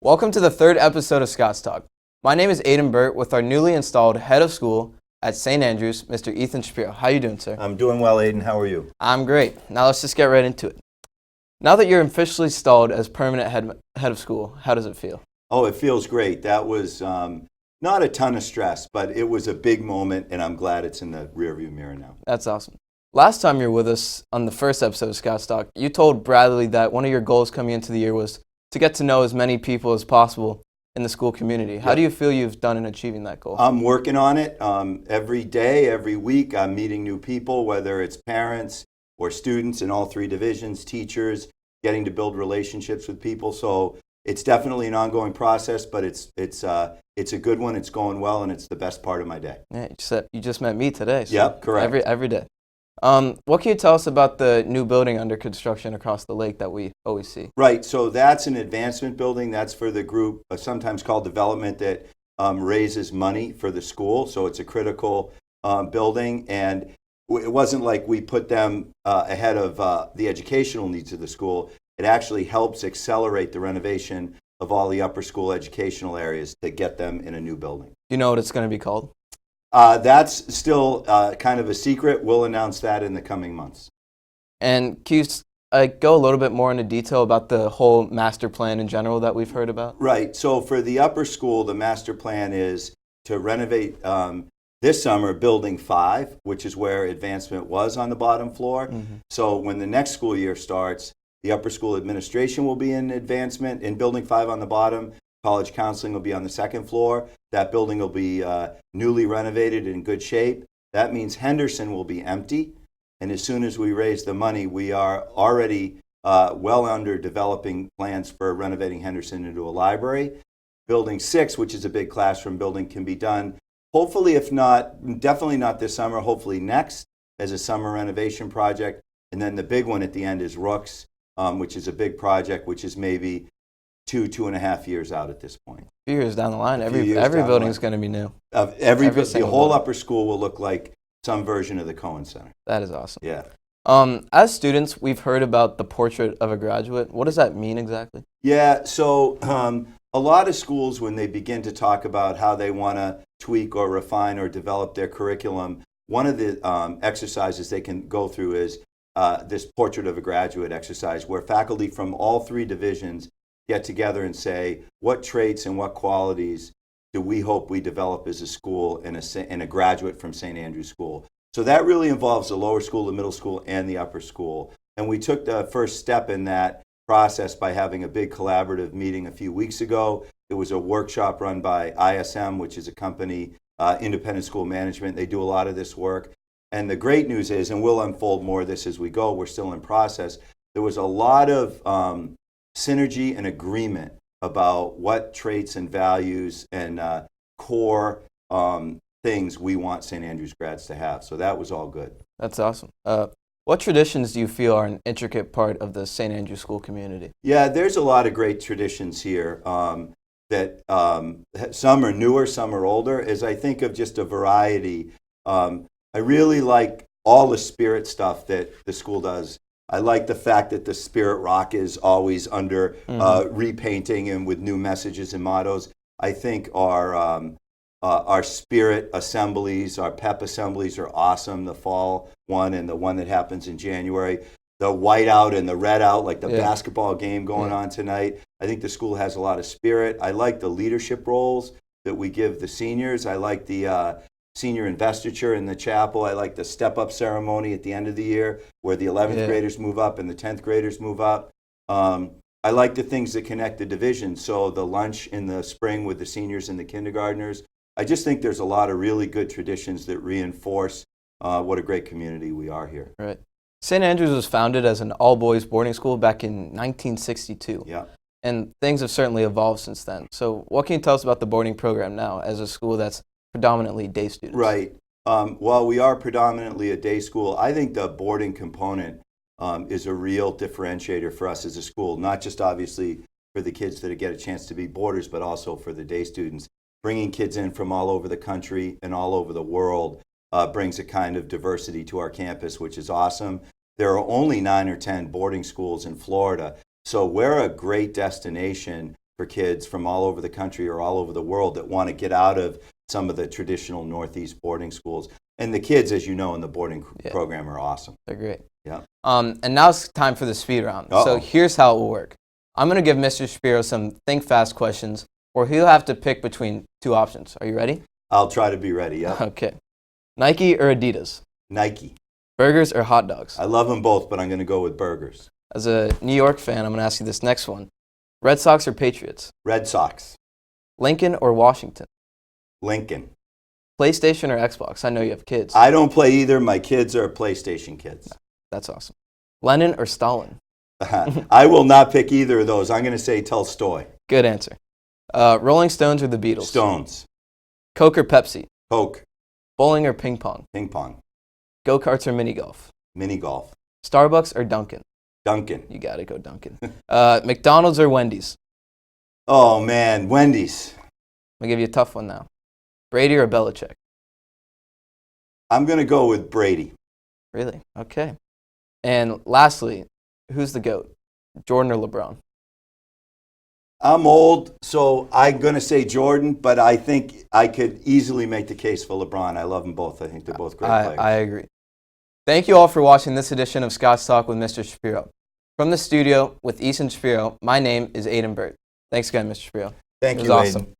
Welcome to the third episode of Scots Talk. My name is Aidan Burt with our newly installed head of school at St. Andrews, Mr. Ethan Shapiro. How are you doing, sir? I'm doing well, Aidan. How are you? I'm great. Now let's just get right into it. Now that you're officially installed as permanent head of school, how does it feel? Oh, it feels great. That was not a ton of stress, but it was a big moment, and I'm glad it's in the rearview mirror now. That's awesome. Last time you were with us on the first episode of Scots Talk, you told Bradley that one of your goals coming into the year was to get to know as many people as possible in the school community. How do you feel you've done in achieving that goal? I'm working on it. Every day, every week, I'm meeting new people, whether it's parents or students in all three divisions, teachers, getting to build relationships with people. So it's definitely an ongoing process, but it's a good one. It's going well, and it's the best part of my day. Yeah, you just met me today. So yep, correct. Every day. What can you tell us about the new building under construction across the lake that we always see? Right, so that's an advancement building. That's for the group, sometimes called development, that raises money for the school. So it's a critical building, and it wasn't like we put them ahead of the educational needs of the school. It actually helps accelerate the renovation of all the upper school educational areas to get them in a new building. Do you know what it's going to be called? That's still kind of a secret. We'll announce that in the coming months. And can you go a little bit more into detail about the whole master plan in general that we've heard about? Right. So for the upper school, the master plan is to renovate this summer Building 5, which is where advancement was on the bottom floor. Mm-hmm. So when the next school year starts, the upper school administration will be in advancement in Building 5 on the bottom. College counseling will be on the second floor. That building will be newly renovated in good shape. That means Henderson will be empty. And as soon as we raise the money, we are already well under developing plans for renovating Henderson into a library. Building 6, which is a big classroom building, can be done, hopefully, if not, definitely not this summer, hopefully next, as a summer renovation project. And then the big one at the end is Rooks, which is a big project, which is maybe 2.5 years out at this point. A few years down the line, every building is going to be new. The whole upper school will look like some version of the Cohen Center. That is awesome. Yeah. As students, we've heard about the portrait of a graduate. What does that mean exactly? Yeah, so a lot of schools, when they begin to talk about how they want to tweak or refine or develop their curriculum, one of the exercises they can go through is this portrait of a graduate exercise, where faculty from all three divisions get together and say, what traits and what qualities do we hope we develop as a school and a graduate from St. Andrews School? So that really involves the lower school, the middle school, and the upper school. And we took the first step in that process by having a big collaborative meeting a few weeks ago. It was a workshop run by ISM, which is a company, Independent School Management. They do a lot of this work. And the great news is, and we'll unfold more of this as we go, we're still in process, there was a lot of synergy and agreement about what traits and values and core things we want St. Andrews grads to have. So that was all good. That's awesome. What traditions do you feel are an intricate part of the St. Andrews School community? Yeah, there's a lot of great traditions here that some are newer, some are older. As I think of just a variety, I really like all the spirit stuff that the school does. I like the fact that the Spirit Rock is always under repainting and with new messages and mottos. I think our spirit assemblies, our pep assemblies are awesome. The fall one and the one that happens in January. The white out and the red out, like the basketball game going on tonight. I think the school has a lot of spirit. I like the leadership roles that we give the seniors. I like the senior investiture in the chapel. I like the step-up ceremony at the end of the year where the 11th graders move up and the 10th graders move up. I like the things that connect the divisions. So the lunch in the spring with the seniors and the kindergartners. I just think there's a lot of really good traditions that reinforce what a great community we are here. Right. St. Andrews was founded as an all-boys boarding school back in 1962. Yeah. And things have certainly evolved since then. So what can you tell us about the boarding program now as a school that's predominantly day students? Right. While we are predominantly a day school, I think the boarding component is a real differentiator for us as a school, not just obviously for the kids that get a chance to be boarders, but also for the day students. Bringing kids in from all over the country and all over the world brings a kind of diversity to our campus, which is awesome. There are only 9 or 10 boarding schools in Florida, so we're a great destination for kids from all over the country or all over the world that want to get out of some of the traditional Northeast boarding schools. And the kids, as you know, in the boarding program are awesome. They're great. Yeah. And now it's time for the speed round. So here's how it will work. I'm going to give Mr. Shapiro some think fast questions where he'll have to pick between two options. Are you ready? I'll try to be ready, yeah. Okay. Nike or Adidas? Nike. Burgers or hot dogs? I love them both, but I'm going to go with burgers. As a New York fan, I'm going to ask you this next one. Red Sox or Patriots? Red Sox. Lincoln or Washington? Lincoln. PlayStation or Xbox? I know you have kids. I don't play either. My kids are PlayStation kids. That's awesome. Lenin or Stalin? I will not pick either of those. I'm going to say Tolstoy. Good answer. Rolling Stones or the Beatles? Stones. Coke or Pepsi? Coke. Bowling or ping pong? Ping pong. Go-karts or mini golf? Mini golf. Starbucks or Dunkin'? Dunkin'. You got to go Dunkin'. McDonald's or Wendy's? Oh, man. Wendy's. I'll give you a tough one now. Brady or Belichick? I'm going to go with Brady. Really? Okay. And lastly, who's the GOAT? Jordan or LeBron? I'm old, so I'm going to say Jordan, but I think I could easily make the case for LeBron. I love them both. I think they're both great players. I agree. Thank you all for watching this edition of Scots Talk with Mr. Shapiro. From the studio with Aidan Shapiro, my name is Aidan Burt. Thanks again, Mr. Shapiro. Thank you, It was Aidan. awesome.